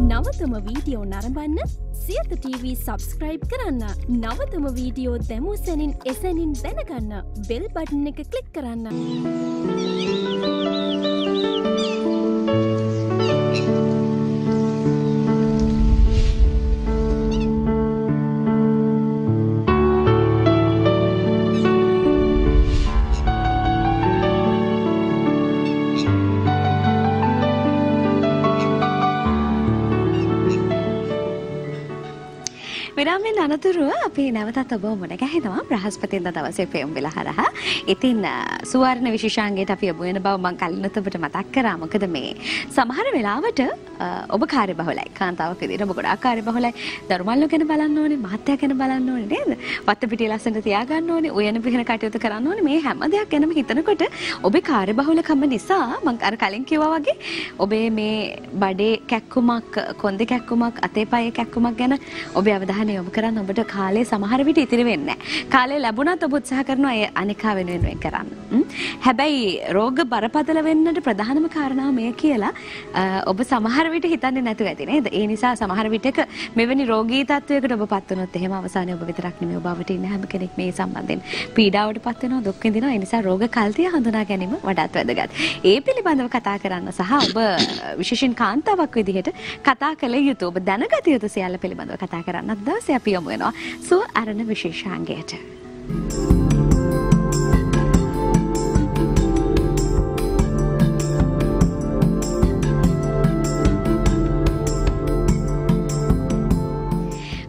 නවතම video නරඹන්න Siyatha TV subscribe කරන්න. නවතම video දැමූ සැනින් එසැනින් දැනගන්න බෙල් බටන් එක ක්ලික් කරන්න. විරාමයෙන් අනතුරුව අපි නැවතත් ඔබ මුණ ගැහෙනවා බ්‍රහස්පතින්දා දවසේ පෙම් වෙලා හරහා. ඉතින් සුවර්ණ විශේෂාංගයට අපි යොමු වෙන බව මම කලිනුත් ඔබට මතක් කරා. මොකද මේ සමහර වෙලාවට ඔබ කාර්යබහුලයි. කාන්තාවක් විදිහට ඔබ ගොඩාක් කාර්යබහුලයි. දරුමල්ලෝ ගැන බලන්න ඕනේ, මහත්තයා ගැන බලන්න ඕනේ නේද? වත්ත පිටිය ලස්සනට තියාගන්න ඕනේ, උයන පිහින කටයුතු කරන්න ඕනේ. මේ හැම දෙයක් ගැනම හිතනකොට ඔබේ කාර්යබහුලකම නිසා මම අර කලින් කිව්වා වගේ ඔබේ මේ බඩේ කැක්කුමක්, කොන්දේ කැක්කුමක්, අතේ පයේ කැක්කුමක් ගැන ඔබේ අවධානය යොමු කරන්න. ඔබට කාලේ සමහර විට ඉතිරි වෙන්නේ නැහැ. කාලේ ලැබුණත් ඔබ උත්සාහ කරනවා ඒ අනිකා වෙනුවෙන් කරන්න. හැබැයි රෝග බරපතල වෙන්නට ප්‍රධානම කාරණාව මේ කියලා ඔබ සමහර විට හිතන්නේ නැතුව ඇති නේද? ඒ නිසා සමහර විටක මෙවැනි රෝගී තත්වයකට ඔබපත් වුණොත් එහෙම අවසානයේ ඔබ විතරක් නෙමෙයි ඔබ අවට ඉන්න හැම කෙනෙක් මේ සම්බන්ධයෙන් පීඩාවටපත් වෙනවා, දුක් විඳිනවා. ඒ නිසා රෝග කල්තිය හඳුනා ගැනීම වඩාත් වැදගත්. ඒ පිළිබඳව කතා කරන්න සහ ඔබ විශේෂයෙන් කාන්තාවක් විදිහට කතා කළ යුතු, ඔබ දැනගත යුතු සියල්ල පිළිබඳව කතා කරන්නත් දවසේ අපි යමු වෙනවා සුව අරණ විශේෂාංගයට.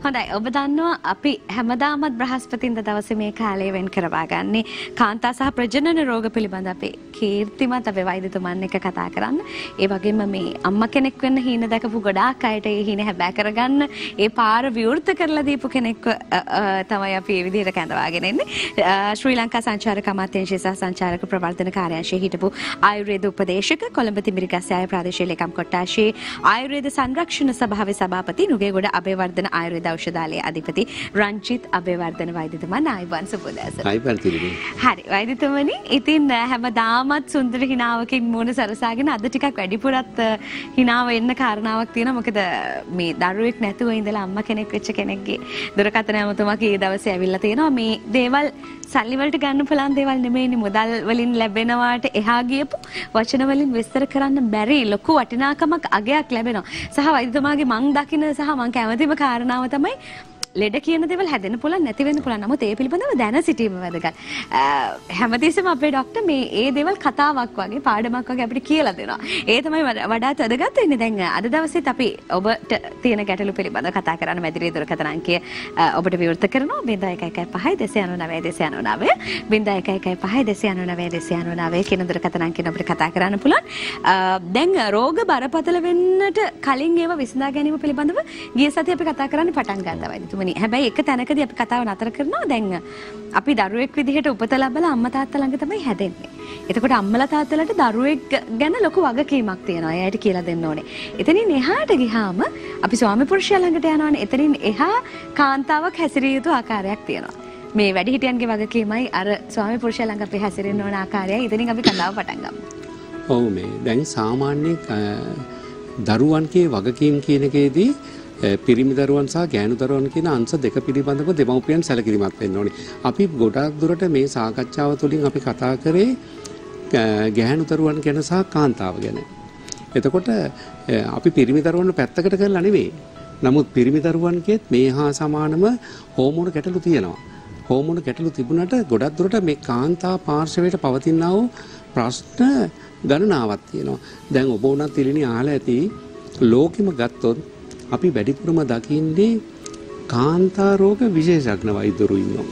හොඳයි, ඔබ දන්නවා අපි හැමදාමත් බ්‍රහස්පතින්දා දවසේ මේ කාලය වෙන් කරවා ගන්නේ කාන්තා සහ ප්‍රජනන රෝග පිළිබඳ අපේ කීර්තිමත් අපේ වෛද්‍යතුමන් එක්ක කතා කරන්න. ඒ වගේම මේ අම්මා කෙනෙක් වෙන්න හීන දැකපු ගොඩාක් අයට ඒ හීන හැබෑ කරගන්න ඒ පාර විවෘත කරලා දීපු කෙනෙක්ව තමයි අපි මේ විදිහට කැඳවාගෙන ඉන්නේ. ශ්‍රී ලංකා සංචාරක අමාත්‍යාංශය සහ සංචාරක ප්‍රවර්ධන කාර්යාංශයේ හිටපු ආයුර්වේද උපදේශක, කොළඹ තිමිරිගස්සෑය ප්‍රාදේශීය ලේකම් කොට්ටාශයේ ආයුර්වේද සංරක්ෂණ සභාවේ සභාපති, නුගේගොඩ අබේවර්ධන ආයුර්වේද ඖෂධාලයේ අධිපති රංචිත් අබේවර්ධන වෛද්‍යතුමන්. ආයුබෝවන් සුබෝදෑසන. ආයුබෝවන් තිබුණේ. හරි වෛද්‍යතුමනි, ඉතින් හැමදාමත් සුන්දර හිනාවකින් මූණ සරසාගෙන අද ටිකක් වැඩිපුරත් හිනාව එන්න කාරණාවක් තියෙනවා. මොකද මේ දරුවෙක් නැතුව ඉඳලා අම්මා කෙනෙක් වෙච්ච කෙනෙක්ගේ දුරකථන ඇමතුමක් ඊ දවසේ ඇවිල්ලා තියෙනවා. මේ දේවල් සල්ලි වලට ගන්න පුළුවන් දේවල් නෙමෙයිනේ, මුදල් වලින් ලැබෙනවාට එහා ගියපු වචන වලින් විස්තර කරන්න බැරි ලොකු වටිනාකමක් අගයක් ලැබෙනවා. සහ වෛද්‍යතුමාගේ මං දකින සහ මං කැමතිම කාරණාව තමයි ලෙඩ කියන දේවල් හැදෙන්න පුළුවන්, නැති වෙන්න පුළුවන්. නමුත් ඒ පිළිබඳව දැන සිටීම වැදගත්. හැමතිස්සෙම අපේ ડોක්ටර් මේ ඒ දේවල් කතාවක් වගේ, පාඩමක් වගේ අපිට කියලා දෙනවා. ඒ තමයි වඩාත් වැදගත් වෙන්නේ. දැන් අද දවසේත් අපි ඔබට තියෙන ගැටලු පිළිබඳව කතා කරන්න මැදිරියේ දුරකථන අංකය ඔබට විවෘත කරනවා. 0115 299 කියන දුරකථන අංකයෙන් අපිට කතා කරන්න පුළුවන්. දැන් රෝග බරපතල වෙන්නට කලින් ඒවා විසඳා ගැනීම පිළිබඳව ගිය සතියේ අපි කතා කරන්න පටන් ගත්තා වයිතුමනි. හැබැයි එක තැනකදී අපි කතාව නතර කරනවා. දැන් අපි දරුවෙක් විදිහට උපත ලැබලා අම්මා තාත්තා ළඟ තමයි හැදෙන්නේ. එතකොට අම්මලා තාත්තලාට දරුවෙක් ගැන ලොකු වගකීමක් තියෙනවා. එයාට කියලා දෙන්න ඕනේ. එතනින් එහාට ගියාම අපි ස්වාමි පුරුෂයා ළඟට යනවානේ. එතනින් එහා කාන්තාවක් හැසිරිය යුතු ආකාරයක් තියෙනවා. මේ වැඩිහිටියන්ගේ වගකීමයි අර ස්වාමි පුරුෂයා ළඟ අපි හැසිරෙන්න ඕන ආකාරයයි. ඉතින් අපි කතාව පටන් ගමු. ඔව්, මේ දැන් සාමාන්‍යයෙන් දරුවන්ගේ වගකීම් කියන එකේදී පිරිමි දරුවන් සහ ගෑනු දරුවන් කියන අංශ දෙක පිළිබඳව දෙමව්පියන් සැලකිලිමත් වෙන්න ඕනේ. අපි ගොඩාක් දුරට මේ සාකච්ඡාව තුළින් අපි කතා කරේ ගෑනු දරුවන් ගැන සහ කාන්තාව ගැන. එතකොට අපි පිරිමි දරුවන් පැත්තකට කරලා නෙවෙයි. නමුත් පිරිමි දරුවන්ගේත් මේ හා සමානම හෝමෝන ගැටලු තියෙනවා. හෝමෝන ගැටලු තිබුණාට ගොඩක් දුරට මේ කාන්තා පාර්ශවයට පවතිනා වූ ප්‍රශ්න ගණනාවක් තියෙනවා. දැන් ඔබ උනත් ඉලිනි අහලා ඇති ලෝකෙම ගත්තොත් අපි වැඩිපුරම දකින්නේ කාන්තා රෝග විශේෂඥ වෛද්‍යවරු ඉන්නවා.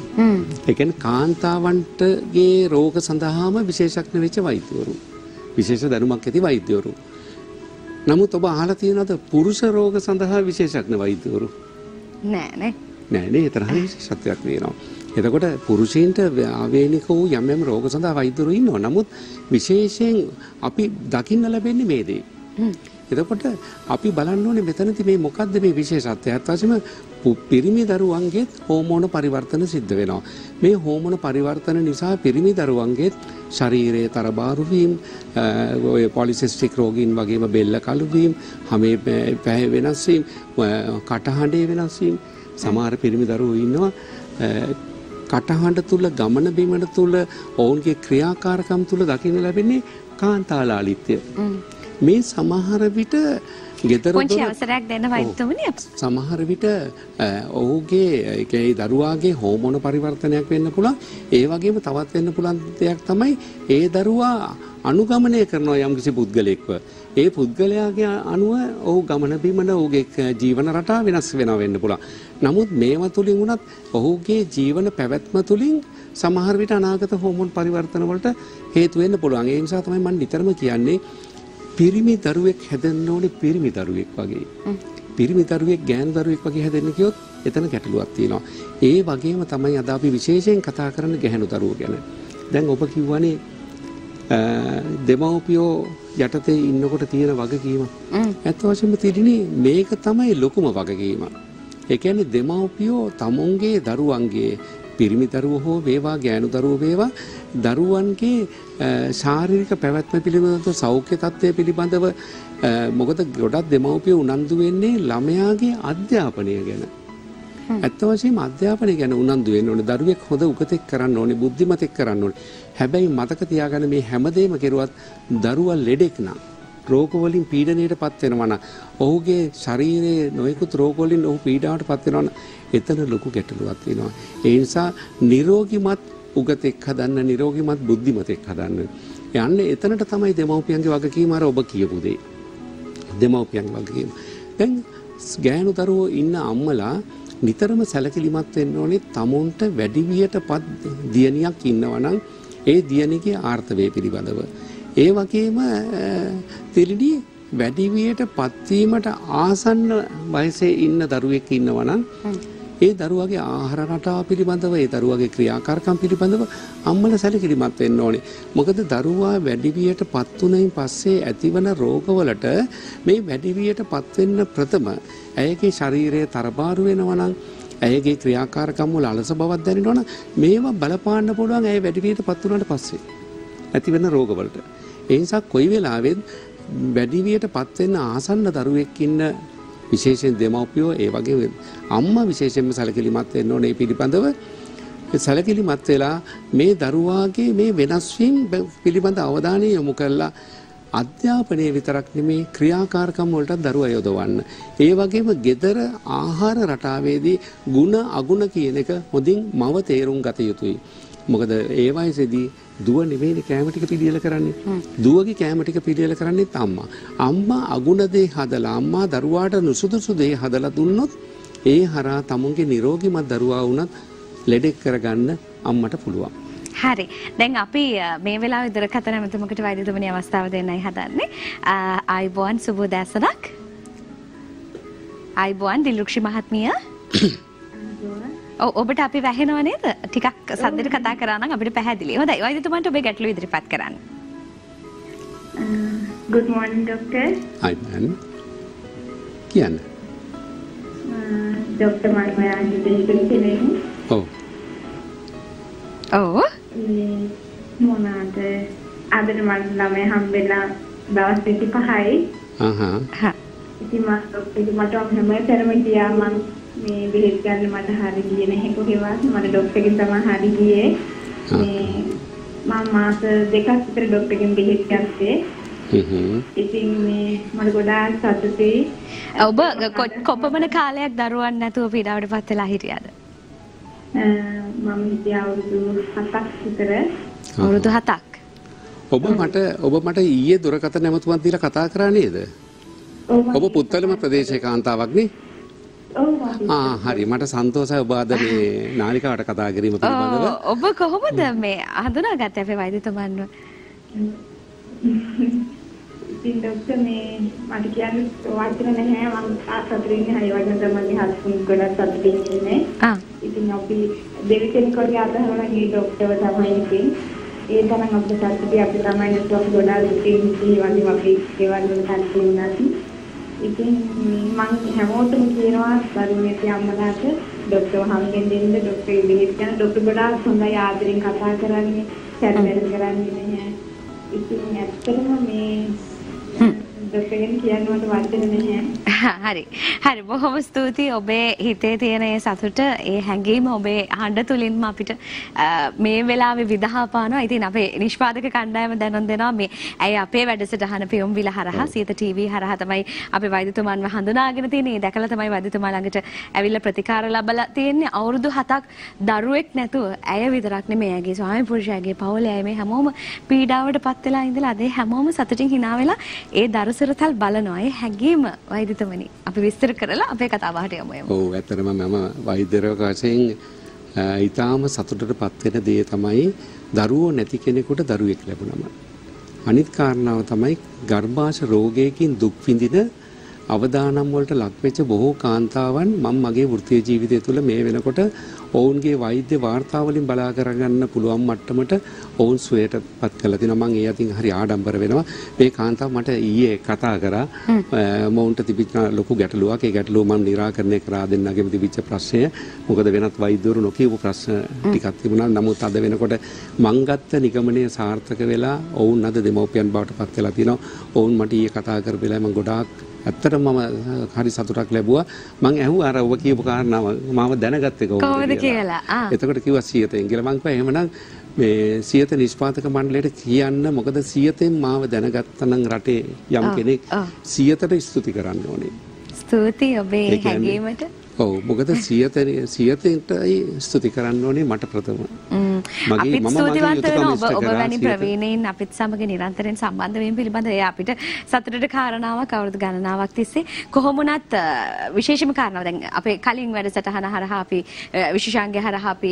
ඒ කියන්නේ කාන්තාවන්ටගේ රෝග සඳහාම විශේෂඥ වෙච්ච වෛද්‍යවරු. විශේෂ දැනුමක් ඇති වෛද්‍යවරු. නමුත් ඔබ අහලා තියෙනවද පුරුෂ රෝග සඳහා විශේෂඥ වෛද්‍යවරු? නෑ නේ, තරහ විශේෂත්වයක් වෙනවා. එතකොට පුරුෂයින්ට ආවේනික වූ යම් යම් රෝග සඳහා වෛද්‍යවරු ඉන්නවා. නමුත් විශේෂයෙන් අපි දකින්න ලැබෙන්නේ මේ දේ. එතකොට අපි බලන්න ඕනේ මෙතනදී මේ මොකද්ද මේ විශේෂත්වය? අත්වශයෙන්ම පිරිමි දරුවන්ගේ හෝමෝන පරිවර්තන සිද්ධ වෙනවා. මේ හෝමෝන පරිවර්තන නිසා පිරිමි දරුවන්ගේ ශරීරයේ තරබාරු වීම, ඔය පොලිසිස්ටික් රෝගීන් වගේම බෙල්ල කළු වීම, හමේ පැහැ වෙනස් වීම, කටහඬේ වෙනස් වීම, සමහර පිරිමි දරුවෝ ඉන්නවා කටහඬ තුල ගමන බිමන තුල ඔවුන්ගේ ක්‍රියාකාරකම් තුල දකින්න ලැබෙන්නේ කාන්තාලාලිත්‍ය. මේ සමහර විට ගෙදර පොන්චි අවසරයක් දෙන්න වෛද්‍යතුමනි. සමහර විට ඔහුගේ ඒ දරුවාගේ හෝමෝන පරිවර්තනයක් වෙන්න පුළුවන්. ඒ වගේම තවත් වෙන්න පුළුවන් දෙයක් තමයි ඒ දරුවා අනුගමනය කරන යම්කිසි පුද්ගලයෙක්ව. ඒ පුද්ගලයාගේ අනුව ඔහු ගමන බිමන ඔහුගේ ජීවන රටාව වෙනස් වෙනවා වෙන්න පුළුවන්. නමුත් මේවා තුලින් උනත් ඔහුගේ ජීවන පැවැත්ම තුලින් සමහර විට අනාගත හෝමෝන පරිවර්තන වලට හේතු වෙන්න පුළුවන්. ඒ නිසා තමයි මම නිතරම කියන්නේ පිරිමි දරුවෙක් හැදෙන්න ඕනේ පිරිමි දරුවෙක් වගේ. පිරිමි දරුවෙක් ගෑනු දරුවෙක් වගේ හැදෙන්න කියොත් එතන ගැටලුවක් තියෙනවා. ඒ වගේම තමයි අද අපි විශේෂයෙන් කතා කරන්නේ ගැහැණු දරුවෝ ගැන. දැන් ඔබ කිව්වනේ දෙමව්පියෝ යටතේ ඉන්නකොට තියෙන වගකීම. ඇත්ත වශයෙන්ම තිරිණි මේක තමයි ලොකුම වගකීම. ඒ කියන්නේ දෙමව්පියෝ තමුන්ගේ දරුවන්ගේ පිරිමි දරුවෝ හෝ වේවා ගෑනු දරුවෝ වේවා දරුවන්ගේ ශාරීරික පැවැත්ම පිළිබඳව සෞඛ්‍ය තත්ත්වය පිළිබඳව මොකද ගොඩක් දෙමව්පියෝ උනන්දු වෙන්නේ ළමයාගේ අධ්‍යාපනය ගැන. ඇත්ත වශයෙන්ම අධ්‍යාපනය ගැන උනන්දු වෙන්න ඕනේ. දරුවෙක් හොඳ උගතෙක් කරන්න ඕනේ, බුද්ධිමතෙක් කරන්න ඕනේ. හැබැයි මතක තියාගන්න මේ හැමදේම කෙරුවත් දරුවා ලෙඩෙක් නම් රෝග වලින් පීඩණයටපත් වෙනවා නම් ඔහුගේ ශරීරයේ නොයෙකුත් රෝග වලින් ඔහු පීඩාවටපත් වෙනවා නම් එතන ලොකු ගැටලුවක් තියෙනවා. ඒ නිසා නිරෝගිමත් උගතෙක් හදන්න, නිරෝගිමත් බුද්ධිමතෙක් හදන්න. යන්නේ එතනට තමයි දෙමව්පියන්ගේ වගකීම අර ඔබ කියපු දේ. දෙමව්පියන්ගේ වගකීම. දැන් ගෑනු දරුවෝ ඉන්න අම්මලා නිතරම සැලකිලිමත් වෙන්න ඕනේ තමුන්ට වැඩිවියටපත් දියණියක් ඉන්නවා නම් ඒ දියණියගේ ආර්ථවය පිළිබඳව. ඒ වගේම තිරිණි වැඩිවියටපත් වීමට ආසන්න වයසේ ඉන්න දරුවෙක් ඉන්නවා නම් ඒ දරුවගේ ආහාර රටාව පිළිබඳව, ඒ දරුවගේ ක්‍රියාකාරකම් පිළිබඳව අම්මලා සැලකිලිමත් වෙන්න ඕනේ. මොකද දරුවා වැඩිවියටපත් වුණයින් පස්සේ ඇතිවන රෝගවලට මේ වැඩිවියටපත් වෙන්න ප්‍රථම ඇයගේ ශරීරයේ තරබාරු වෙනවා නම්, ඇයගේ ක්‍රියාකාරකම් වල අලස බවක් දැනෙනවා නම් මේවා බලපාන්න පුළුවන් ඇය වැඩිවියටපත් වුණාට පස්සේ ඇතිවෙන රෝගවලට. ඒ නිසා කොයි වෙලාවෙත් වැඩිවියටපත් වෙන්න ආසන්න දරුවෙක් ඉන්න විශේෂයෙන් දෙමව්පියෝ ඒ වගේ අම්මා විශේෂයෙන්ම සැලකිලිමත් වෙන්න ඕනේ පිළිබඳව. සැලකිලිමත් වෙලා මේ දරුවාගේ මේ වෙනස් වීම පිළිබඳ අවධානය යොමු කරලා අධ්‍යාපනයේ විතරක් නෙමේ ක්‍රියාකාරකම් වලට දරුවා යොදවන්න. ඒ වගේම gedara ආහාර රටාවේදී ಗುಣ අගුණ කියන එක හොඳින් මව තේරුම් ගත යුතුයි. මොකද ඒ වයසේදී දුව නෙවෙයි කැම ටික පිළියෙල කරන්නේ. දුවගේ කැම ටික පිළියෙල කරන්නේ අම්මා. අම්මා අගුණ දේ හදලා අම්මා දරුවාට නුසුදුසු දේ හදලා දුන්නොත් ඒ හරහා තමුන්ගේ නිරෝගීමත් දරුවා වුණත් ලෙඩෙක් කරගන්න අම්මට පුළුවන්. හරි. දැන් අපි මේ වෙලාවේ දුරකථන ඇමතුමකට වෛද්‍යතුමනි අවස්ථාව දෙන්නයි හදන්නේ. ආයිබෝන් සුබ දැසනක්. ආයිබෝන් දිලුක්ෂි මහත්මිය. ඔබට අපි වැහෙනව නේද? ටිකක් සද්දෙට කතා කරා නම් අපිට පැහැදිලි. හොඳයි. වෛද්‍යතුමන්ට ඔබේ ගැටලුව ඉදිරිපත් කරන්න. Good morning, doctor. Hi, man. කියන්න. Dr. Marmaya දෙහිපිටිනේ. ඔව්. ඔව්. මොනවාද? අද මම ළමයි හම්බෙලා දවස් 25යි. හා. ඉතින් මට හැමතැනම ගියා මම මේ බෙහෙත් ගන්න මට හරි ගියේ නැහැ කොහෙවත්. මම ડોක්ටර්ගෙන් තමයි හරි ගියේ. මේ මම මාස දෙකක් විතර ડોක්ටර්ගෙන් බෙහෙත් ගත්තේ. ඉතින් මේ මට ගොඩාක් සතුටුයි. ඔබ කොපමණ කාලයක් දරුවන් නැතුව පීඩාවටපත් වෙලා හිටියද? මම හිටියා අවුරුදු 7ක් විතර. අවුරුදු 7ක්. ඔබ මට ඊයේ දුරකථන ඇමතුමක් දීලා කතා කරා නේද? ඔබ පුත්තලම ප්‍රදේශයේ කාන්තාවක් නේ? හරි මට සන්තෝෂයි ඔබ අද මේ නාලිකාවට කතා කිරීම පිළිබඳව. ඔබ කොහොමද මේ හඳුනාගත්තේ අපේ වෛද්‍යතුමන්ව? ඉතින් ડોක්ටර් මේ මට කියන්නේ වචන නැහැ මම සතුටින් හරි වගේ තමයි හස්බන්ඩ් ගොඩක් සතුටින් ඉන්නේ. ඉතින් අපි දෙවියන් කොටිය අතහරලා ගිය ડોක්ටර්ව තමයි ඉතින් ඒ තරම් අපිට සතුටුයි අපි තමයි network ගොඩාක් දුකින් වගේ අපි ඒවල් වලට තියෙනවා. ඉතින් මම හැමෝටම කියනවා දරුවනේ අම්මලාට ડોක්ටර් හම්බෙන් දෙන්න ડોක්ටර් ඉබේත් යන ડોක්ටර් ගොඩාක් හොඳයි ආදරෙන් කතා කරන්නේ සැරවැර කරන්නේ නැහැ. ඉතින් ඇත්තටම මේ ડોක්ටර්ගෙන් කියන්නවට වචන නැහැ. හරි බොහොම ස්තුතියි ඔබේ හිතේ තියෙන ඒ සතුට ඒ හැඟීම ඔබේ හඬ තුලින්ම අපිට මේ වෙලාවේ විදහා පානවා. ඉතින් අපේ නිෂ්පාදක කණ්ඩායම දැනුම් දෙනවා මේ ඇයි අපේ වැඩසටහන පියුම්විල හරහා සියත ටීවී හරහා තමයි අපි වෛද්‍යතුමන්ව හඳුනාගෙන තියෙන්නේ. දැකලා තමයි වෛද්‍යතුමා ළඟට ඇවිල්ලා ප්‍රතිකාර ලැබලා තියෙන්නේ. අවුරුදු 7ක් දරුවෙක් නැතුව ඇය විතරක් නෙමෙයි ඇගේ ස්වාමි පුරුෂයාගේ පවුලේ අය මේ හැමෝම පීඩාවටපත් වෙලා ඉඳලා අද හැමෝම සතුටින් hina වෙලා ඒ දරුසරතල් බලනවා. ඒ හැඟීම වෛද්‍යතුමනි අපි විස්තර කරලා අපේ කතාබහට යමු. ඔව් ඇත්තටම මම වෛද්‍යවරයෙක් වශයෙන් ඊටාම සතුටටපත් වෙන දේ තමයි දරුවෝ නැති කෙනෙකුට දරුවෙක් ලැබුණම. අනිත් කාරණාව තමයි ගර්භාෂ රෝගයකින් දුක් විඳින අවදානම් වලට ලක්වෙච්ච බොහෝ කාන්තාවන් මම මගේ වෘත්තීය ජීවිතය තුළ මේ වෙනකොට ඔවුන්ගේ වෛද්‍ය වාර්තාවලින් බලා කරගන්න පුළුවන් මට්ටමට ඔවුන් සුවයටපත් කරලා තිනවා. මම ඒ අතින් හරි ආඩම්බර වෙනවා. මේ කාන්තාව මට ඊයේ කතා කරා මොවුන්ට තිබිච්ච ලොකු ගැටලුවක්. ඒ ගැටලුව මම निराකරණය කරා දෙන්නගෙම තිබිච්ච ප්‍රශ්නය. මොකද වෙනත් වෛද්‍යවරු නොකියපු ප්‍රශ්න ටිකක් තිබුණා. නමුත් අද වෙනකොට මං ගත්ත නිගමනය සාර්ථක වෙලා ඔවුන් අද දෙමව්පියන් බවට පත් වෙලා තිනවා. ඔවුන් මට ඊයේ කතා කරපු වෙලාවේ මම ගොඩාක් ඇත්තටම මම හරි සතුටක් ලැබුවා. මං ඇහුවා අර ඔබ කියපු කාරණාව මම දැනගත්තේ කොහොමද කියලා. එතකොට කිව්වා සියතෙන් කියලා. මං කිව්වා එහෙමනම් මේ සියත නිෂ්පාදක මණ්ඩලයට කියන්න මොකද සියතෙන් මාව දැනගත්තා නම් රටේ යම් කෙනෙක් සියතට ස්තුති කරන්න ඕනේ. ස්තුතියි ඔබේ හැඟීමට. ඔව් මොකද සියතෙන්ටයි ස්තුති කරන්න ඕනේ මට ප්‍රථම. අපිත් ස්තුතිවන්ත වෙනවා ඔබ වැනි ප්‍රවීණයින් අපිත් සමග නිරන්තරයෙන් සම්බන්ධ වීම පිළිබඳව ඒ අපිට සතුටට කාරණාවක් අවුරුදු ගණනාවක් තිස්සේ කොහොම වුණත් විශේෂම කාරණාව දැන් අපේ කලින් වැඩසටහන හරහා අපි විශේෂාංගය හරහා අපි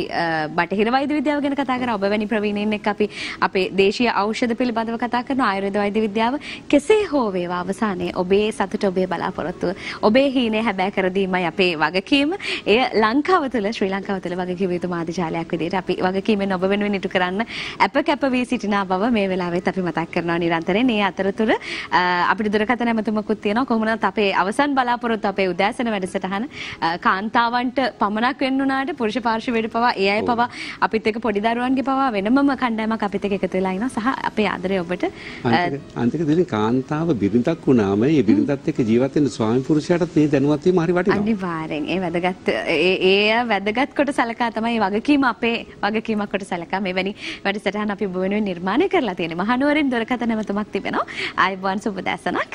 බටහිර වෛද්‍ය විද්‍යාව ගැන කතා කරා. ඔබ වැනි ප්‍රවීණයින් එක්ක අපි අපේ දේශීය ඖෂධ පිළිබඳව කතා කරනවා. ආයුර්වේද වෛද්‍ය විද්‍යාව කෙසේ හෝ වේවා අවසානයේ ඔබේ සතුට ඔබේ බලාපොරොත්තුව ඔබේ හීනේ හැබෑ කර දීමයි අපේ වගකීම. එය ලංකාව තුළ ශ්‍රී ලංකාව තුළ වගකීම යුතු මාධ්‍යජාලයක් විදිහට අපි වගකීමෙන් ඔබ වෙනුවෙන් ඉටු කරන්න අප කැප වී සිටින බව මේ වෙලාවෙත් අපි මතක් කරනවා නිරන්තරයෙන්. මේ අතරතුර අපිට දුරකථන ඇමතුමකුත් තියෙනවා. කොහොමද අපේ අවසන් බලාපොරොත්තු අපේ උදෑසන වැඩසටහන කාන්තාවන්ට පමණක් වෙන්න උනාට පුරුෂ පාර්ශවයට පවා ඒ අය පවා අපිත් එක්ක පොඩි දරුවන්ගේ පවා වෙනමම කණ්ඩායමක් අපිත් එක්ක එකතු වෙලා ඉනවා. සහ අපේ ආදරය ඔබට අන්තික දෙලේ කාන්තාව බිරිඳක් වුණාම ඒ බිරිඳත් එක්ක ජීවත් වෙන ස්වාමි පුරුෂයාටත් මේ දැනුවත් වීම හරි වටිනවා. අනිවාර්යෙන් ඒ වැදගත් වැදගත් කොට සලකා තමයි වගකීම අපේ වගකීමක් කොට සලකා මෙවැනි වැඩසටහන අපි ඔබ වෙනුවෙන් නිර්මාණය කරලා තියෙනවා. මහනුවරින් දුරකථන නැමතුමක් තිබෙනවා. ආයුබෝවන් සුබ දැසනක්.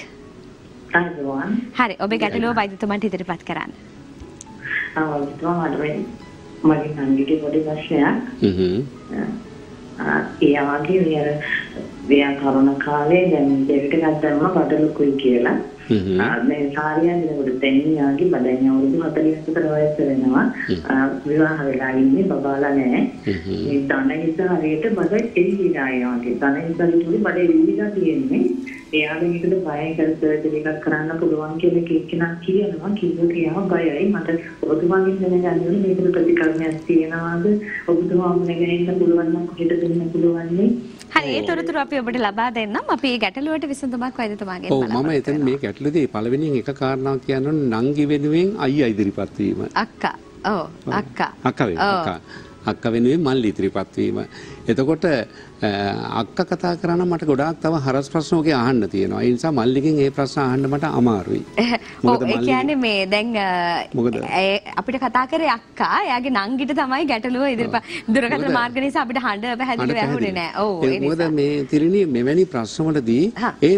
ආයුබෝවන්. හරි ඔබේ ගැටලුව වෛද්‍යතුමන්ට ඉදිරිපත් කරන්න. මගේ නංගිගේ පොඩි ප්‍රශ්නයක්. ඒ වගේ ව්‍යාකරණ කාලේ දැන් දෙවිට ගත්තම බඩලුකුයි කියලා. මේ සාරියාගේ දෙන්නියාගේ බඩෙන් අවුරුදු 40ක් විතර වයස වෙනවා. විවාහ වෙලා ඉන්නේ බබාලා නැහැ. මේ ධනහිත හරියට බඩ එළිලා යනවා. ධනහිත තුනේ බඩ එළිලා තියෙන්නේ. එයාගේ මේකට බය කරලා දෙයක් කරන්න පුළුවන් කියලා කෙනෙක් කියනවා. කිව්වා බයයි. මට ඔබතුමාගෙන් දැනගන්න ඕනේ මේකට ප්‍රතිකර්මයක් තියෙනවද? ඔබතුමාගෙන් ඉන්න පුළුවන් නම් කොහෙද දෙන්න පුළුවන් නේ? හරි ඒ තොරතුරු අපි ඔබට ලබා දෙන්නම්. අපි මේ ගැටලුවට විසඳුමක් වෛද්‍යතුමාගෙන් බලමු. ඔව් මම එතන මේ ගැටලුවේදී පළවෙනියෙන් එක කාරණාවක් කියන්න ඕනේ නංගි වෙනුවෙන් අයියා ඉදිරිපත් වීම. අක්කා. ඔව් අක්කා. අක්කා වෙනුවෙන් මල්ලි ඉදිරිපත් වීම. එතකොට අක්කා කතා කරා නම් මට ගොඩාක් තව හරස් ප්‍රශ්න ඔගේ අහන්න තියෙනවා. ඒ නිසා මල්ලිගෙන් ඒ ප්‍රශ්න අහන්න මට අමාරුයි. මොකද ඒ කියන්නේ මේ දැන් අපිට කතා කරේ අක්කා. එයාගේ නංගිට තමයි ගැටලුව ඉදිරිපත් දුරකථන මාර්ග නිසා අපිට හඬ පැහැදිලිව ඇහුනේ නෑ. ඔව් ඒ මොකද මේ තිරිණි මෙවැනි ප්‍රශ්නවලදී ඒ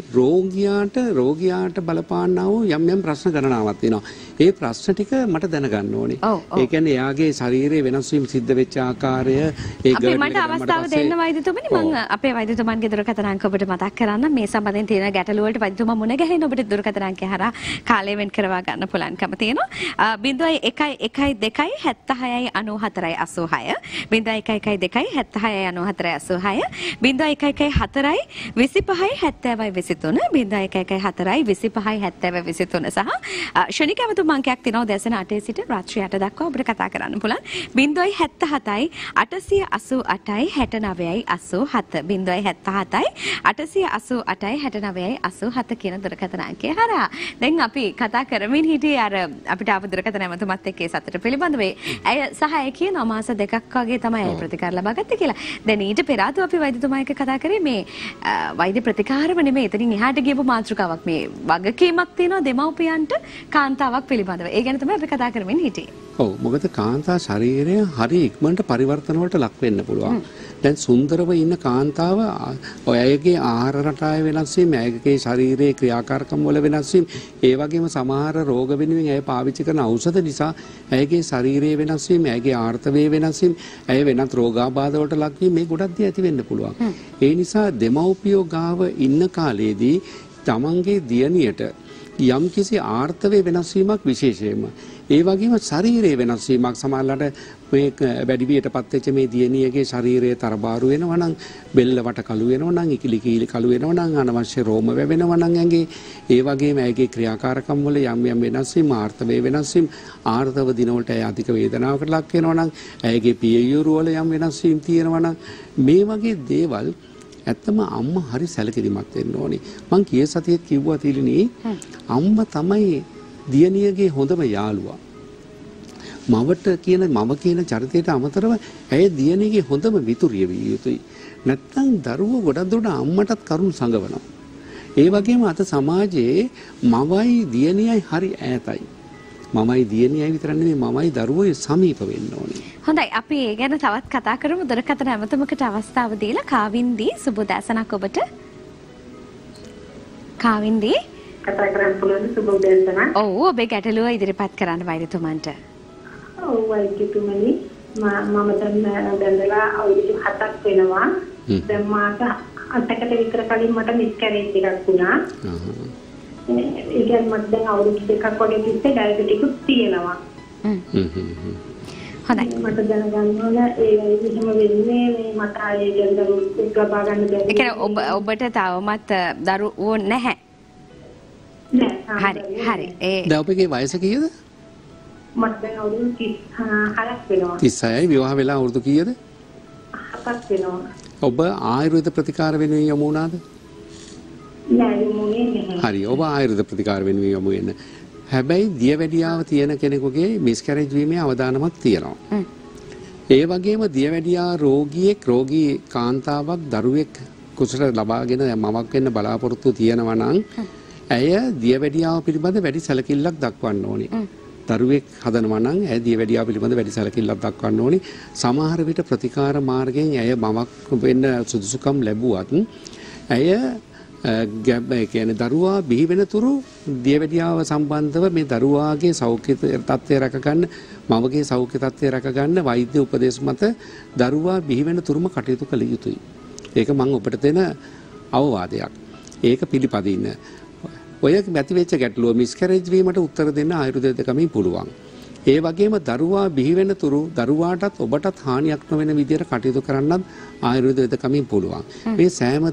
රෝගියාට බලපාන්නා වූ යම් ප්‍රශ්න ගණනාවක් තියෙනවා. ඒ ප්‍රශ්න ටික මට දැනගන්න ඕනේ. ඒ කියන්නේ එයාගේ ශරීරයේ වෙනස් වීම සිද්ධ වෙච්ච ආකාරය ඒ මට අවස්ථාව දෙන්න වෛද්‍යතුමනි මම අපේ වෛද්‍යතුමන්ගේ දුරකථන අංක ඔබට මතක් කරන්න. මේ සම්බන්ධයෙන් තියෙන ගැටලු වලට වෛද්‍යතුමා මුණ ගැහෙන්න ඔබට දුරකථන අංකය හරහා කාලය වෙන් කරවා ගන්න පුළුවන්කම තියෙනවා. 0112 76 94 86 0112 76 94 86 0114 25 70 23 0114 25 70 23 සහ ශනික ඇමතුම් අංකයක් තියෙනවා දැසන 8 සිට රාත්‍රී 8 දක්වා ඔබට කතා කරන්න පුළුවන්. 077 888 69 89 877යි 888යි දුරකථන අංකය හරහා. දැන් අපි කතා කරමින් හිටියේ අර අපිට ආපු දුරකථන ඇමතුමත් එක්ක ඒ සතර පිළිබඳව. ඇය සහ ඇය කියනවා මාස 2ක් වගේ තමයි ඇය ප්‍රතිකාර ලබා ගත්තේ කියලා. දැන් ඊට පෙර ආතු අපි වෛද්‍යතුමා එක්ක කතා කරේ මේ වෛද්‍ය ප්‍රතිකාරම නෙමෙයි එතනින් එහාට ගියපු මාතෘකාවක් මේ වගකීමක් තියෙනවා දෙමව්පියන්ට කාන්තාවක් පිළිබඳව. ඒ ගැන තමයි අපි කතා කරමින් හිටියේ. ඔව් මොකද කාන්තා ශරීරය හරි ඉක්මනට පරිවර්තන වලට ලක් වෙන්න පුළුවන්. දැන් සුන්දරව ඉන්න කාන්තාව ඔයගේ ආහාර රටාව වෙනස් වීම, ඇයගේ ශරීරයේ ක්‍රියාකාරකම් වල වෙනස් වීම, ඒ වගේම සමහර රෝග වෙනුවෙන් ඇය පාවිච්චි කරන ඖෂධ නිසා ඇයගේ ශරීරයේ වෙනස් වීම, ඇයගේ ආර්ථවයේ වෙනස් වීම, ඇය වෙනත් රෝගාබාධ වලට ලක් වීම මේ ගොඩක් දේ ඇති වෙන්න පුළුවන්. ඒ නිසා දෙමව්පියෝ ගාව ඉන්න කාලේදී තමන්ගේ දියණියට යම්කිසි ආර්ථවයේ වෙනස් වීමක් විශේෂයෙන්ම ඒ වගේම ශරීරයේ වෙනස් වීමක් සමහරවිට මේ වැඩිවියටපත් වෙච්ච මේ දියණියගේ ශරීරයේ තරබාරු වෙනවා නම්, බෙල්ල වට කළු වෙනවා නම්, ඉකිලි කීලි කළු වෙනවා නම්, අනවශ්‍ය රෝම වැවෙනවා නම් ඇඟේ, ඒ වගේම ඇගේ ක්‍රියාකාරකම් වල යම් යම් වෙනස් වීම, ආර්ථවයේ වෙනස් වීම, ආර්ථව දිනවලට ඇය අධික වේදනාවකට ලක් වෙනවා නම්, ඇගේ පියයුරු වල යම් වෙනස් වීම තියෙනවා නම්, මේ වගේ දේවල් ඇත්තම අම්මා හරි සැලකිලිමත් වෙන්න ඕනේ. මං ගිය සතියේත් කිව්වා තිලිනේ අම්මා තමයි දියණියගේ හොඳම යාළුවා. මවට කියන මම කියන චරිතයට අමතරව ඇය දියණියගේ හොඳම මිතුරිය විය යුතුයි. නැත්තම් දරුවෝ ගොඩක් දුරට අම්මටත් කරුණ සංගවනවා. ඒ වගේම අද සමාජයේ මවයි දියණියයි හරි ඈතයි. මමයි දියණියයි විතර නෙමෙයි මමයි දරුවෝයි සමීප වෙන්න ඕනේ. හොඳයි අපි ඒ ගැන තවත් කතා කරමු. දුරකථන ඇමතුමකට අවස්ථාව දීලා කාවින්දී සුබෝදෑසනක් ඔබට. කාවින්දී කතා කරන්න පුළුවන් සුබෝදෑසනක්. ඔව් ඔබේ ගැටලුව ඉදිරිපත් කරන්න වෛද්‍යතුමන්ට. ඔව් වෛද්‍යතුමනි මම දැන්දලා අවුරුදු 7ක් වෙනවා. දැන් මාස 8කට විතර කලින් මට මිස්කැරේජ් එකක් වුණා. ඒ කියන්නේ මට දැන් අවුරුදු 2ක් වගේ තිස්සේ ඩයබටික්ස් තියෙනවා. හොඳයි. මට දැනගන්න ඕන ඒ එහෙම වෙන්නේ මේ මට ආයේ දරුවෙක් ලබා ගන්න බැරි. ඒ කියන්නේ ඔබට තවමත් දරුවෝ නැහැ. නෑ. හරි. දැන් ඔබගේ වයස කීයද? මට දැන් අවුරුදු 36ක් වෙනවා. 36යි. විවාහ වෙලා අවුරුදු කීයද? 7ක් වෙනවා. ඔබ ආයුර්වේද ප්‍රතිකාර වෙනුවෙන් යමු වුණාද? නෑ යමුනේ නැහැ. හරි. ඔබ ආයුර්වේද ප්‍රතිකාර වෙනුවෙන් යමු වෙන්න. හැබැයි දියවැඩියාව තියෙන කෙනෙකුගේ මිස්කැරේජ් වීමේ අවදානමක් තියෙනවා. ඒ වගේම දියවැඩියා රෝගී කාන්තාවක් දරුවෙක් කුසල ලබාගෙන මවක් වෙන්න බලාපොරොත්තු තියෙනවා නම් ඇය දියවැඩියාව පිළිබඳ වැඩි සැලකිල්ලක් දක්වන්න ඕනේ. දරුවෙක් හදනවා නම් ඇය දියවැඩියාව පිළිබඳ වැඩි සැලකිල්ලක් දක්වන්න ඕනේ. සමහර විට ප්‍රතිකාර මාර්ගයෙන් ඇය මවක් වෙන්න සුදුසුකම් ලැබුවත් ඇය කියන්නේ දරුවා බිහි වෙන තුරු දියවැඩියාව සම්බන්ධව මේ දරුවාගේ සෞඛ්‍ය තත්ත්වය රැකගන්න, මවගේ සෞඛ්‍ය තත්ත්වය රැකගන්න වෛද්‍ය උපදෙස් මත දරුවා බිහි වෙන තුරුම කටයුතු කළ යුතුයි. ඒක මම ඔබට දෙන අවවාදයක්. ඒක පිළිපදින්න. ඔය ඇති වෙච්ච ගැටලුව මිස්කැරේජ් වීමට උත්තර දෙන්න ආයුර්වේද ක්‍රමයෙන් පුළුවන්. ඒ වගේම දරුවා බිහි වෙන තුරු දරුවාටත් ඔබටත් හානියක් නොවන විදිහට කටයුතු කරන්නත් ආයුර්වේද ක්‍රමයෙන් පුළුවන්. මේ සෑම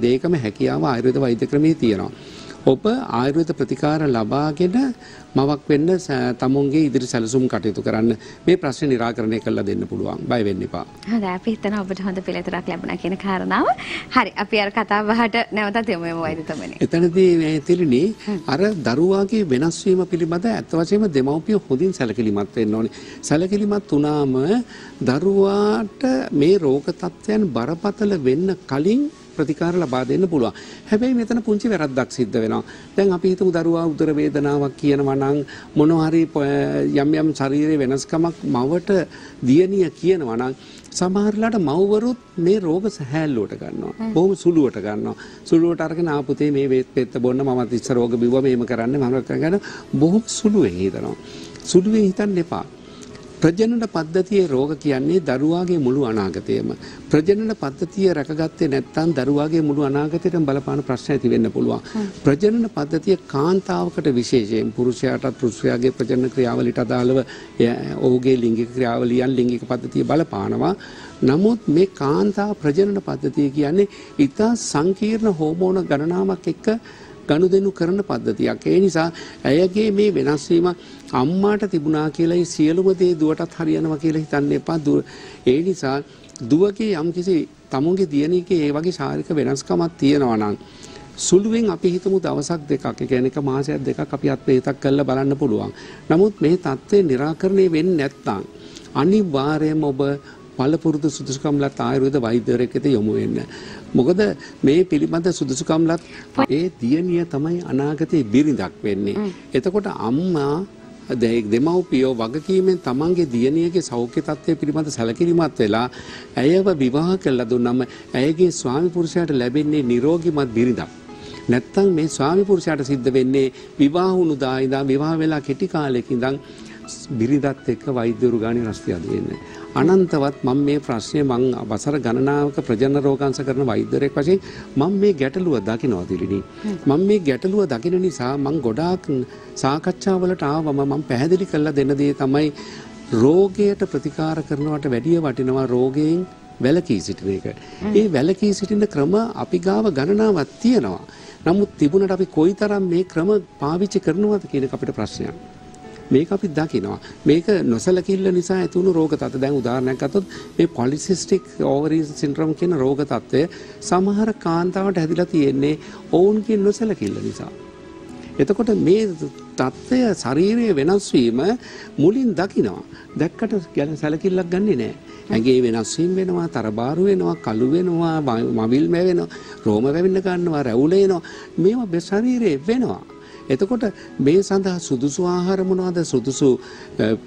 දෙයකම හැකියාව ආයුර්වේද වෛද්‍ය ක්‍රමයේ තියෙනවා. ඔබ ආයුර්වේද ප්‍රතිකාර ලබාගෙන මවක් වෙන්න තමුන්ගේ ඉදිරි සැලසුම් කටයුතු කරන්න මේ ප්‍රශ්නේ निराකරණය කරලා දෙන්න පුළුවන්. බය වෙන්න එපා. හොඳයි අපි හිතනවා ඔබට හොඳ පිළිතුරක් ලැබුණා කියන කාරණාව. හරි අපි අර කතාව වහට නැවතත් යමු වෛද්‍යතුමනි. එතනදී මේ තිලිනේ අර දරුවාගේ වෙනස් වීම පිළිබඳ අත් වශයෙන්ම දෙමව්පිය හොඳින් සැලකිලිමත් වෙන්න ඕනේ. සැලකිලිමත් වුණාම දරුවාට මේ රෝග තත්ත්වයන් බරපතල වෙන්න කලින් ප්‍රතිකාර ලබා දෙන්න පුළුවන්. හැබැයි මෙතන පුංචි වැරද්දක් සිද්ධ වෙනවා. දැන් අපි හිතමු දරුවා උදර වේදනාවක් කියනවා නම් මොනවා හරි යම් ශරීරයේ වෙනස්කමක් මවට දියණිය කියනවා නම් සමහරලාට මව්වරුත් මේ රෝග සැහැල්ලුවට ගන්නවා. බොහොම සුළුවට ගන්නවා. සුළුවට අරගෙන ආපුතේ මේ පෙත්ත බොන්න මමත් ඉස්ස රෝග බිව්වා මේම කරන්න මම කරගෙන බොහොම සුළුවෙන් හිතනවා. සුළුවෙන් හිතන්න එපා. ප්‍රජනන පද්ධතියේ රෝග කියන්නේ දරුවාගේ මුළු අනාගතයම. ප්‍රජනන පද්ධතිය රැකගත්තේ නැත්නම් දරුවාගේ මුළු අනාගතයටම බලපාන ප්‍රශ්න ඇති වෙන්න පුළුවන්. ප්‍රජනන පද්ධතිය කාන්තාවකට විශේෂයෙන් පුරුෂයාටත් පුරුෂයාගේ ප්‍රජනන ක්‍රියාවලියට අදාළව ඔහුගේ ලිංගික ක්‍රියාවලියන් ලිංගික පද්ධතිය බලපානවා. නමුත් මේ කාන්තා ප්‍රජනන පද්ධතිය කියන්නේ ඉතා සංකීර්ණ හෝමෝන ගණනාවක් එක්ක ගනුදෙනු කරන පද්ධතියක්. ඒ නිසා ඇයගේ මේ වෙනස් වීම අම්මාට තිබුණා කියලා සියලුම දේ දුවටත් හරියනවා කියලා හිතන්න එපා. ඒ නිසා දුවගේ යම්කිසි තමුන්ගේ දියණියගේ ඒ වගේ ශාරීරික වෙනස්කමක් තියෙනවා නම් සුළුවෙන් අපි හිතමු දවසක් දෙකක් ඒ කියන්නේ එක මාසයක් දෙකක් අපි අත්පේතක් කරලා බලන්න පුළුවන්. නමුත් මේ தත්ත්වය निराකරණය වෙන්නේ නැත්නම් අනිවාර්යයෙන්ම ඔබ පළපුරුදු සුදුසුකම්ලත් ආයුර්වේද වෛද්‍යවරයෙක් වෙත යොමු වෙන්න. මොකද මේ පිළිබඳ සුදුසුකම්ලත් ඒ දියණිය තමයි අනාගතයේ බිරිඳක් වෙන්නේ. එතකොට අම්මා දෙමව්පියෝ වගකීමෙන් තමන්ගේ දියණියගේ සෞඛ්‍ය තත්ත්වය පිළිබඳ සැලකිලිමත් වෙලා ඇයව විවාහ කළා දුන්නම ඇයගේ ස්වාමි පුරුෂයාට ලැබෙන්නේ නිරෝගීමත් බිරිඳක්. නැත්තම් මේ ස්වාමි පුරුෂයාට සිද්ධ වෙන්නේ විවාහ වුණු දා ඉඳන් විවාහ වෙලා කෙටි කාලයකින් ඉඳන් බිරිඳත් එක්ක වෛද්‍යවරු ගානේ රස්තිය අදින්නේ. අනන්තවත් මම මේ ප්‍රශ්නේ මම වසර ගණනාවක ප්‍රජනන රෝගාංශ කරන වෛද්‍යවරයෙක් වශයෙන් මම මේ ගැටලුව දකිනවා තිලිනි. මම මේ ගැටලුව දකින නිසා මම ගොඩාක් සාකච්ඡාවලට ආවම මම පැහැදිලි කරලා දෙන දේ තමයි රෝගයට ප්‍රතිකාර කරනවට වැඩිය වටිනවා රෝගයෙන් වැළකී සිටින එක. ඒ වැළකී සිටින ක්‍රම අපි ගාව ගණනාවක් තියෙනවා. නමුත් තිබුණට අපි කොයිතරම් මේ ක්‍රම පාවිච්චි කරනවද කියන එක අපිට ප්‍රශ්නයක්. මේක අපි දකිනවා. මේක නොසලකිල්ල නිසා ඇති වුණු රෝග තත්ත්ව. දැන් උදාහරණයක් ගත්තොත් මේ පොලිසිස්ටික් ඕවරි සින්ඩ්‍රෝම් කියන රෝග තත්ත්වය සමහර කාන්තාවට හැදිලා තියෙන්නේ ඔවුන්ගේ නොසලකිල්ල නිසා. එතකොට මේ තත්ත්වය ශරීරයේ වෙනස් වීම මුලින් දකිනවා. දැක්කට ගැන සැලකිල්ලක් ගන්නෙ නෑ. ඇඟේ වෙනස් වීම වෙනවා, තරබාරු වෙනවා, කළු වෙනවා, මවිල් මැවෙනවා, රෝම වැවෙන්න ගන්නවා, රැවුල එනවා. මේවා ශරීරයේ වෙනවා. එතකොට මේ සඳහා සුදුසු ආහාර මොනවද, සුදුසු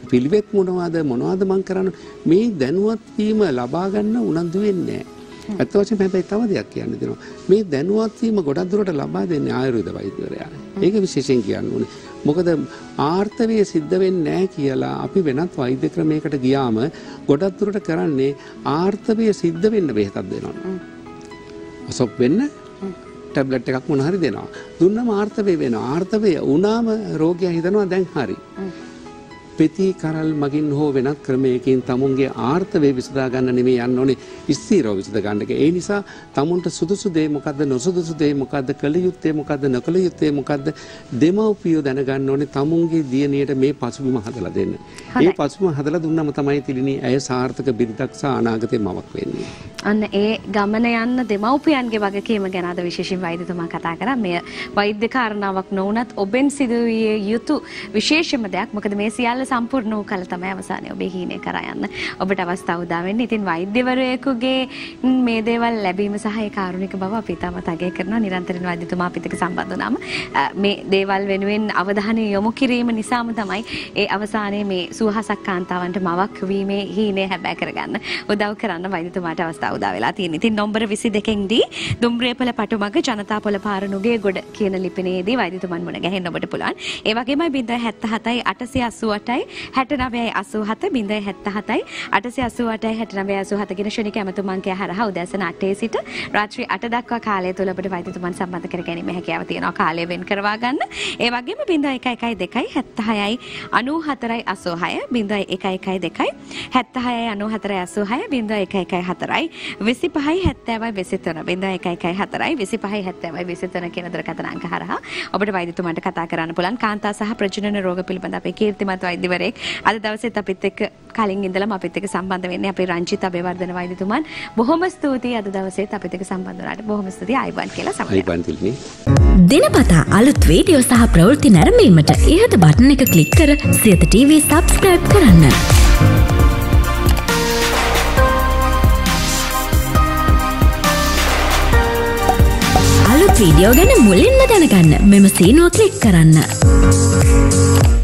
පිළිවෙත් මොනවද මං කරන්න මේ දැනුවත් වීම ලබා ගන්න උනන්දු වෙන්නේ නැහැ. ඇත්ත වශයෙන්ම හැබැයි තව දෙයක් කියන්න දෙනවා. මේ දැනුවත් වීම ගොඩක් දුරට ලබා දෙන්නේ ආයුර්වේද වෛද්‍යවරයා. ඒක විශේෂයෙන් කියන්න ඕනේ. මොකද ආර්ථවය සිද්ධ වෙන්නේ නැහැ කියලා අපි වෙනත් වෛද්‍ය ක්‍රමයකට ගියාම ගොඩක් දුරට කරන්නේ ආර්ථවය සිද්ධ වෙන්න බෙහෙතක් දෙනවා. ඔසොප් වෙන්න ටැබ්ලට් එකක් මොන හරි දෙනවා. දුන්නම ආර්ථවය වෙනවා. ආර්ථවය වුණාම රෝගියා හිතනවා දැන් හරි. පෙති කරල් මගින් හෝ වෙනත් ක්‍රමයකින් තමුන්ගේ ආර්ථවය විසඳා ගන්න නෙමෙයි යන්න ඕනේ ස්ථිරව විසඳ ගන්න එක. ඒ නිසා තමුන්ට සුදුසු දේ මොකද්ද, නොසුදුසු දේ මොකද්ද, කළ යුත්තේ මොකද්ද, නොකළ යුත්තේ මොකද්ද දෙමව්පියෝ දැනගන්න ඕනේ තමුන්ගේ දියණියට මේ පසුබිම හදලා දෙන්න. ඒ පසුබිම හදලා දුන්නම තමයි තිලිනි ඇය සාර්ථක බිරිඳක් සහ අනාගතේ මවක් වෙන්නේ. අන්න ඒ ගමන යන්න දෙමව්පියන්ගේ වගකීම ගැන අද විශේෂයෙන් වෛද්‍යතුමා කතා කරා. මෙය වෛද්‍ය කාරණාවක් නොවුනත් ඔබෙන් සිදුවිය යුතු විශේෂම දෙයක්. මොකද මේ සියල්ල සම්පූර්ණ වූ කල තමයි අවසානයේ ඔබේ හීනේ කරා යන්න ඔබට අවස්ථාව උදා වෙන්නේ. ඉතින් වෛද්‍යවරයෙකුගේ මේ දේවල් ලැබීම සහ ඒ කාරුණික බව අපි තාමත් අගය කරනවා. නිරන්තරයෙන් වෛද්‍යතුමා අපිට සම්බන්ධ වුණාම මේ දේවල් වෙනුවෙන් අවධානය යොමු කිරීම නිසාම තමයි ඒ අවසානයේ මේ සුවහසක් කාන්තාවන්ට මවක් වීමේ හීනේ හැබෑ කරගන්න උදව් කරන්න වෛද්‍යතුමාට අවස්ථාව උදා වෙලා තියෙනවා. ඉතින් නොම්බර 22 දී දුම්රියපල පටුමග ජනතාපොළ පාරනුගේ ගොඩ කියන ලිපිනයේදී වෛද්‍යතුමන් මුණ ගැහෙන්න ඔබට පුළුවන්. ඒ වගේමයි 077 888 69 87 077 888 69 87 කියන ශනික ඇමතුමන්කය හරහා උදෑසන 8 සිට රාත්‍රී 8 දක්වා කාලය තුල ඔබට වෛද්‍යතුමන් සම්බන්ධ කර ගැනීම හැකියාව තියෙනවා. කාලය වෙන් කරවා ගන්න. ඒ වගේම 0112 76 94 86 0112 76 94 86 0114 25 70 23 0114 25 70 23 කියන දුරකථන අංක හරහා ඔබට වෛද්‍යතුමන්ට කතා කරන්න පුළුවන්. කාන්තා සහ ප්‍රජනන රෝග පිළිබඳ අපේ කීර්තිමත් වෛද්‍යවරයෙක් අද දවසේත් අපිත් එක්ක කලින් ඉඳලම අපිත් එක්ක සම්බන්ධ වෙන්නේ අපේ රංජිත අබේවර්ධන වෛද්‍යතුමන්. බොහොම ස්තුතියි අද දවසේත් අපිත් එක්ක සම්බන්ධ වුණාට. බොහොම ස්තුතියි. ආයිබන් කියලා සමහරවිට. ආයිබන් තිල්නේ. දිනපතා අලුත් වීඩියෝ සහ ප්‍රවෘත්ති නැරඹීමට ඉහත බටන් එක ක්ලික් කර සියත TV subscribe කරන්න. අලුත් වීඩියෝ ගැන මුලින්ම දැනගන්න මෙම සීනුව ක්ලික් කරන්න.